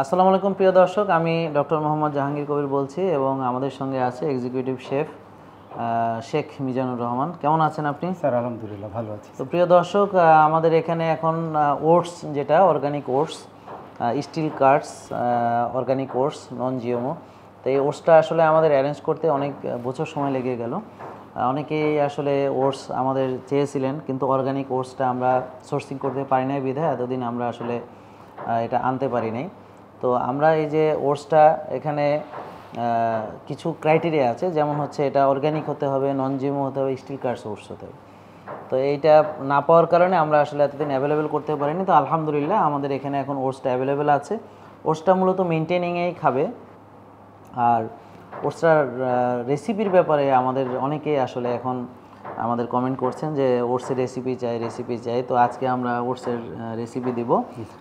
আসসালামু আলাইকুম প্রিয় দর্শক, আমি ডক্টর মোহাম্মদ জাহাঙ্গীর কবির বলছি এবং আমাদের সঙ্গে আছে এক্সিকিউটিভ শেফ শেখ মিজানুর রহমান। কেমন আছেন আপনি? স্যার আলহামদুলিল্লাহ ভালো আছি। তো প্রিয় দর্শক, আমাদের এখানে এখন ওটস, যেটা organic oats, steel cuts organic oats, non GMO. তো এই ওটসটা আসলে আমাদের অ্যারেঞ্জ করতে অনেক বছর সময় লেগে গেল। অনেকেই আসলে ওটস আমাদের চেয়েছিলেন, কিন্তু অর্গানিক ওটসটা আমরা সোর্সিং করতে পারি নাই বিধায় এতদিন আমরা আসলে এটা আনতে পারি নাই। তো আমরা এই যে ওটসটা এখানে কিছু ক্রাইটেরিয়া আছে, যেমন হচ্ছে এটা অর্গানিক হতে হবে, নন জিএমও হতে হবে, স্টিল কার্ডস ওটস হতে হবে। তো এইটা না পাওয়ার কারণে আমরা আসলে এতদিন অ্যাভেলেবেল করতে পারিনি। তো আলহামদুলিল্লাহ আমাদের এখানে এখন ওটসটা অ্যাভেলেবেল আছে। ওটসটা মূলত মেনটেনিংয়েই খাবে। আর ওটসটার রেসিপির ব্যাপারে আমাদের অনেকেই আসলে এখন আমাদের কমেন্ট করছেন যে ওটসের রেসিপি চাই। তো আজকে আমরা ওটসের রেসিপি দিব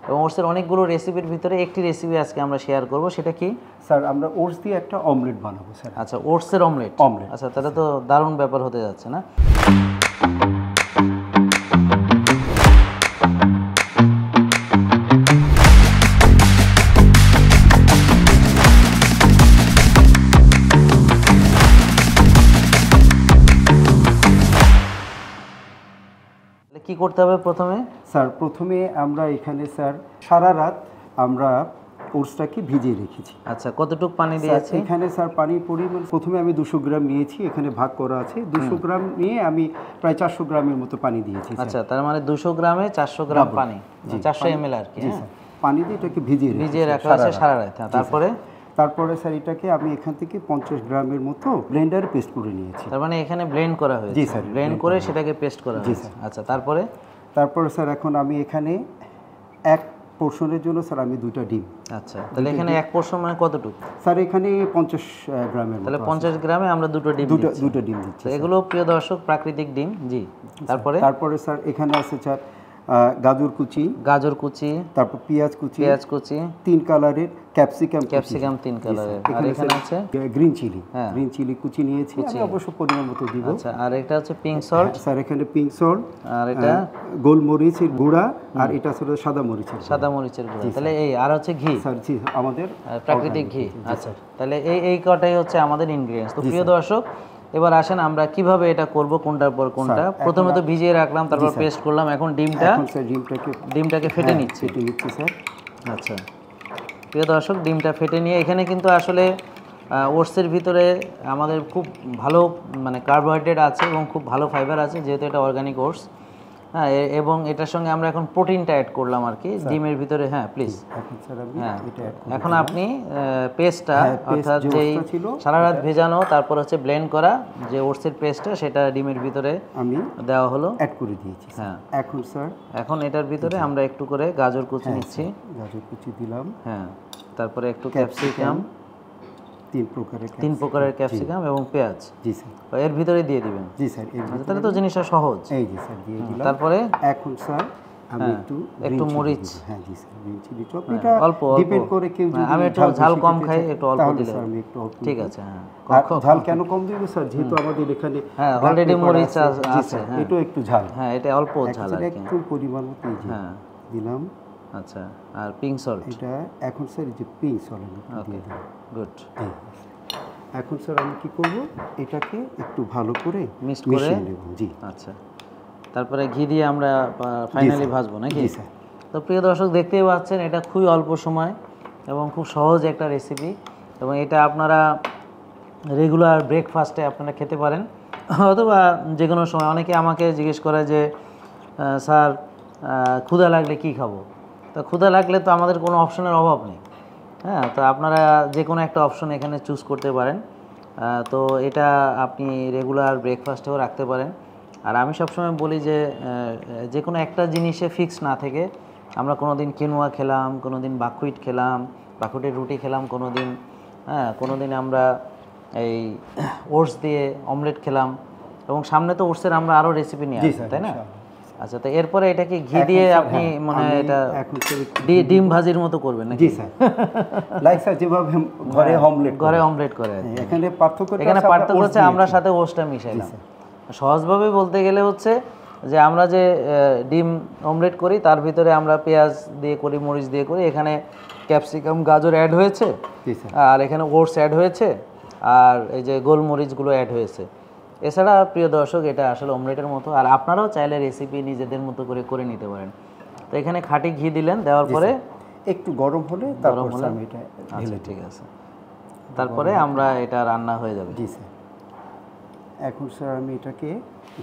এবং ওটসের অনেকগুলো রেসিপির ভিতরে একটি রেসিপি আজকে আমরা শেয়ার করব। সেটা কি স্যার? আমরা ওটস দিয়ে একটা অমলেট বানাবো স্যার। আচ্ছা, ওটসের অমলেট। আচ্ছা, তাহলে তো দারুণ ব্যাপার হতে যাচ্ছে না? কি করতে হবে প্রথমে? স্যার প্রথমে আমরা এখানে স্যার সারা রাত আমরা ওটসটাকে ভিজিয়ে রেখেছি। আচ্ছা, কতটুকু পানি দিয়েছি এখানে? স্যার পানির পরিমাণ প্রথমে আমি 200 গ্রাম নিয়েছি, এখানে ভাগ করা আছে। 200 গ্রাম নিয়ে আমি প্রায় 400 গ্রামের মতো পানি দিয়েছি। আচ্ছা, তার মানে 200 গ্রামে 400 গ্রাম পানি, 400 ml আর কি। পানি দিয়ে এটাকে ভিজিয়ে রাখা আছে সারা রাত। তারপরে স্যার এটাকে আমি এখান থেকে 50 গ্রামের মতো ব্লেন্ডারে পেস্ট করে নিয়েছি। তার মানে এখানে ব্লেন্ড করা হয়েছে? জি স্যার, ব্লেন্ড করে সেটাকে পেস্ট করা হয়েছে। আচ্ছা, তারপরে স্যার এখন আমি এখানে এক পোর্শনের জন্য স্যার আমি 2টা ডিম। আচ্ছা, তাহলে এখানে এক পোর্শন মানে কতটুকু? স্যার এখানে 50 গ্রামের মতো। তাহলে 50 গ্রামে আমরা দুটো ডিম দিচ্ছি। এগুলো প্রিয় দর্শক প্রাকৃতিক ডিম। জি, তারপরে স্যার এখানে আছে স্যার গাজর কুচি, তারপর পেঁয়াজ কুচি, 3 কালারের ক্যাপসিকাম 3 কালারের, আর এখানে আছে গ্রিন চিলি কুচি নিয়েছি আমি অবশ্য পরিমাণ মতো দিব। আচ্ছা, আর এটা হচ্ছে পিঙ্ক সল্ট। স্যার এখানে পিঙ্ক সল্ট, আর এটা গোলমরিচের গুঁড়া, আর এটা হচ্ছে সাদা মরিচের গুঁড়া। তাহলে এই আর হচ্ছে ঘি স্যার, জি আমাদের প্রাকৃতিক ঘি। আচ্ছা, তাহলে এই কটাই হচ্ছে আমাদের ইনগ্রেডিয়েন্টস। তো প্রিয় দর্শক, এবার আসেন আমরা কিভাবে এটা করব, কোনটার পর কোনটা। প্রথমে তো ভিজিয়ে রাখলাম, তারপর পেস্ট করলাম। এখন ডিমটাকে ফেটে নিচ্ছি স্যার। আচ্ছা প্রিয় দর্শক, ডিমটা ফেটে নিয়ে এখানে কিন্তু আসলে ওটসের ভিতরে আমাদের খুব ভালো মানে কার্বোহাইড্রেট আছে এবং খুব ভালো ফাইবার আছে, যেহেতু এটা অর্গানিক ওটস। হ্যাঁ, এবং এটার সঙ্গে আমরা এখন প্রোটিনটা অ্যাড করলাম আর কি ডিমের ভিতরে। হ্যাঁ প্লিজ। এখন আপনি পেস্টটা, অর্থাৎ যেই সারা রাত ভেজানো তারপর হচ্ছে ব্লেন্ড করা যে ওটসের পেস্টটা, সেটা ডিমের ভিতরে আমি দেওয়া হলো, অ্যাড করে দিয়েছি। হ্যাঁ, এখন এটার ভিতরে আমরা একটু করে গাজর কুচি নিচ্ছি। গাজর কুচি দিলাম। হ্যাঁ, তারপরে একটু ক্যাপসিকাম, 3 প্রকারের ক্যাপসিকাম এবং পেঁয়াজ। জি স্যার, এর ভিতরে দিয়ে দিবেন। জি স্যার। তাহলে তো জিনিসটা সহজ। এই জি স্যার, দিয়ে দিলাম। তারপরে এখন স্যার আমি একটু মরিচ। হ্যাঁ জি স্যার, গ্রিন চিলি চপ। এটা ডিপেন্ড করে কেউ যদি আমি একটু ঝাল কম খাই, একটু অল্প দিলে স্যার আমি একটু অল্প। ঠিক আছে। হ্যাঁ, ঝাল কেন কম দিব স্যার? যেহেতু আমাদের এখানে অলরেডি মরিচ আছে। হ্যাঁ, এটা একটু ঝাল। হ্যাঁ, এটা অল্প ঝাল আর কি। একটু পরিমাণ মতো দিলাম। আচ্ছা, আর পিঙ্ক সল্ট। এটা এখন স্যার এই যে পিঙ্ক সল্ট দিয়ে দিলাম। গুড। এখন স্যার আমি কি করব, এটাকে একটু ভালো করে মিশিয়ে নেব। জি আচ্ছা, তারপরে ঘি দিয়ে আমরা ফাইনালি ভাজবো নাকি? জি স্যার। তো প্রিয় দর্শক, দেখতেই পাচ্ছেন এটা খুবই অল্প সময় এবং খুব সহজ একটা রেসিপি, এবং এটা আপনারা রেগুলার ব্রেকফাস্টে আপনারা খেতে পারেন অথবা যে কোনো সময়। অনেকে আমাকে জিজ্ঞেস করে যে স্যার ক্ষুধা লাগলে কি খাবো? তো ক্ষুধা লাগলে তো আমাদের কোনো অপশনের অভাব নেই। হ্যাঁ, তো আপনারা যে কোনো একটা অপশন এখানে চুজ করতে পারেন। তো এটা আপনি রেগুলার ব্রেকফাস্টেও রাখতে পারেন। আর আমি সবসময় বলি যে কোনো একটা জিনিসে ফিক্স না থেকে, আমরা কোনো দিন কিনোয়া খেলাম, কোনো দিন বাকুইট খেলাম, বাকুইটের রুটি খেলাম কোনো দিন। হ্যাঁ, কোনো দিন আমরা এই ওটস দিয়ে অমলেট খেলাম, এবং সামনে তো ওটসের আমরা আরও রেসিপি নিয়ে আসবো, তাই না? আচ্ছা, তো এরপরে এটাকে ঘি দিয়ে আপনি মানে এটা ডিম ভাজির মতো করবেন নাকি? জি স্যার, লাইক স্যার যেভাবে ঘরে অমলেট করে। এখানে পার্থক্য হচ্ছে আমরা সাথে ওটসটা মিশাইলাম। সহজভাবে বলতে গেলে হচ্ছে যে আমরা যে ডিম অমলেট করি তার ভিতরে আমরা পেঁয়াজ দিয়ে করি, মরিচ দিয়ে করি, এখানে ক্যাপসিকাম গাজর অ্যাড হয়েছে, জি স্যার। আর এখানে ওটস অ্যাড হয়েছে, আর এই যে গোলমরিচগুলো অ্যাড হয়েছে। এছাড়া প্রিয় দর্শক এটা আসলে অমলেটের মতো, আর আপনারাও চাইলে রেসিপি নিজেদের মতো করে নিতে পারেন। তো এখানে খাঁটি ঘি দিলেন, দেওয়ার পরে একটু গরম হলে তারপর স্যার আমি এটা আচ্ছা ঠিক আছে, তারপরে আমরা এটা রান্না হয়ে যাবে। জি স্যার। এখন স্যার আমি এটাকে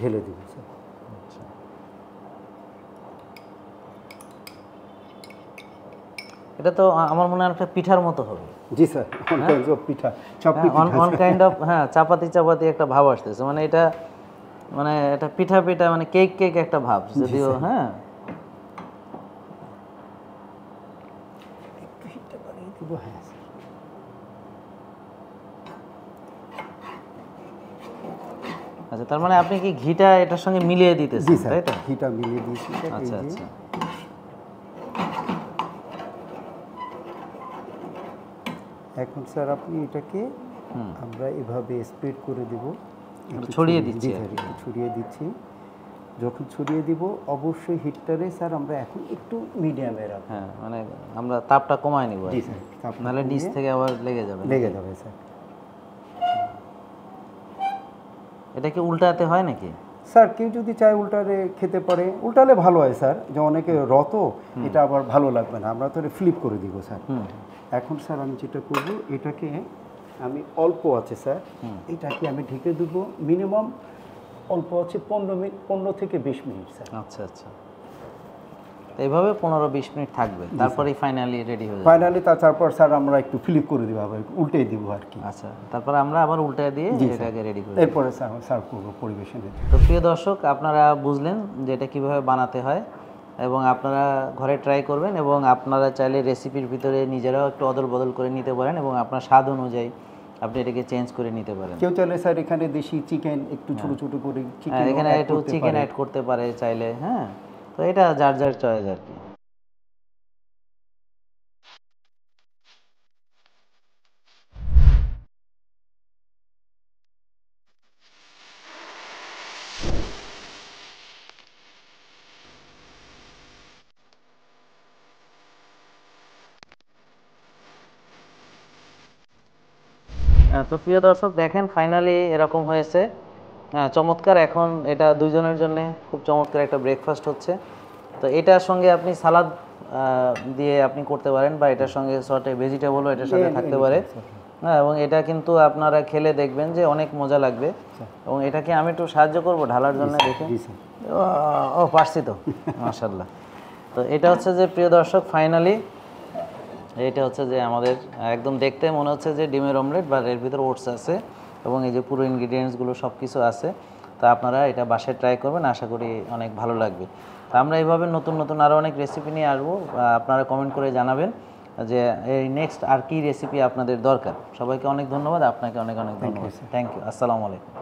ঢেলে দেব স্যার। এটা তো আমার মনে হয় একটা পিঠার মতো হবে। জি স্যার, পিঠা চাপটি অন কাইন্ড অফ, হ্যাঁ, চাপাতি একটা ভাব আসতেছে, মানে এটা মানে এটা পিঠা মানে কেক একটা ভাব, যদিও হ্যাঁ। একটু হিটটা বাড়িয়ে দিব। হ্যাঁ স্যার। আচ্ছা, তার মানে আপনি কি ঘিটা এটার সঙ্গে মিলিয়ে দিতেছেন, তাই তো? ঘিটা মিলিয়ে দিয়েছি। আচ্ছা আচ্ছা। এখন স্যার আপনি এটাকে আমরা এভাবে স্প্রেড করে দেব, ছড়িয়ে দিচ্ছি, ছড়িয়ে দিচ্ছি। যখন ছড়িয়ে দিব অবশ্যই হিটটারে স্যার আমরা এখন একটু মিডিয়ামে রাখবো। হ্যাঁ, মানে আমরা তাপটা কমায় নিব, জি স্যার, নাহলে নিচ থেকে আবার লেগে যাবে স্যার। এটা কি উল্টাতে হয় নাকি স্যার? কেউ যদি চায় উল্টালে খেতে পারে, উল্টালে ভালো হয় স্যার, যে অনেকে রত এটা আবার ভালো লাগবে না, আমরা তো ফ্লিপ করে দিব স্যার। এখন স্যার আমি যেটা করব, এটাকে আমি অল্প আছে স্যার, এটাকে আমি ঢেকে দেবো মিনিমাম অল্প আছে 15 থেকে 20 মিনিট স্যার। আচ্ছা আচ্ছা, এইভাবে 15-20 মিনিট থাকবে, তারপরেই ফাইনালি রেডি হয়ে যাবে। ফাইনালি তারপর স্যার আমরা একটু ফ্লিপ করে দিব, আবার উল্টে দিব আর কি। আচ্ছা, তারপর আমরা আবার উল্টে দিয়ে এটাকে রেডি করে এরপরে স্যার সার্ভ করব পরিবেশনে। তো প্রিয় দর্শক, আপনারা বুঝলেন যে এটা কীভাবে বানাতে হয়, এবং আপনারা ঘরে ট্রাই করবেন, এবং আপনারা চাইলে রেসিপির ভিতরে নিজেরাও একটু অদল বদল করে নিতে পারেন, এবং আপনার স্বাদ অনুযায়ী আপনি এটাকে চেঞ্জ করে নিতে পারেন। কেউ চাইলে স্যার এখানে দেশি চিকেন একটু ছোট ছোট করে এখানে একটু চিকেন অ্যাড করতে পারে চাইলে, হ্যাঁ। তো এটা যার যার চয়েস আর কি। তো প্রিয় দর্শক, দেখেন ফাইনালি এরকম হয়েছে, চমৎকার। এখন এটা দুইজনের জন্য খুব চমৎকার একটা ব্রেকফাস্ট হচ্ছে। তো এটার সঙ্গে আপনি সালাদ দিয়ে আপনি করতে পারেন, বা এটার সঙ্গে সর্টে ভেজিটেবলও এটার সাথে থাকতে পারে, হ্যাঁ। এবং এটা কিন্তু আপনারা খেলে দেখবেন যে অনেক মজা লাগবে। এবং এটাকে আমি একটু সাহায্য করব ঢালার জন্য, দেখে। ও পারছি তো, মাশাআল্লাহ। তো এটা হচ্ছে যে প্রিয় দর্শক, ফাইনালি এটা হচ্ছে যে আমাদের একদম দেখতে মনে হচ্ছে যে ডিমের অমলেট, বা এর ভিতরে ওটস আছে, এবং এই যে পুরো ইনগ্রিডিয়েন্টসগুলো সব কিছু আছে। তা আপনারা এটা বাসায় ট্রাই করবেন, আশা করি অনেক ভালো লাগবে। তা আমরা এইভাবে নতুন নতুন আরও অনেক রেসিপি নিয়ে আসবো, আপনারা কমেন্ট করে জানাবেন যে এই নেক্সট আর কি রেসিপি আপনাদের দরকার। সবাইকে অনেক ধন্যবাদ, আপনাকে অনেক অনেক ধন্যবাদ। Thank you. আসসালামু আলাইকুম।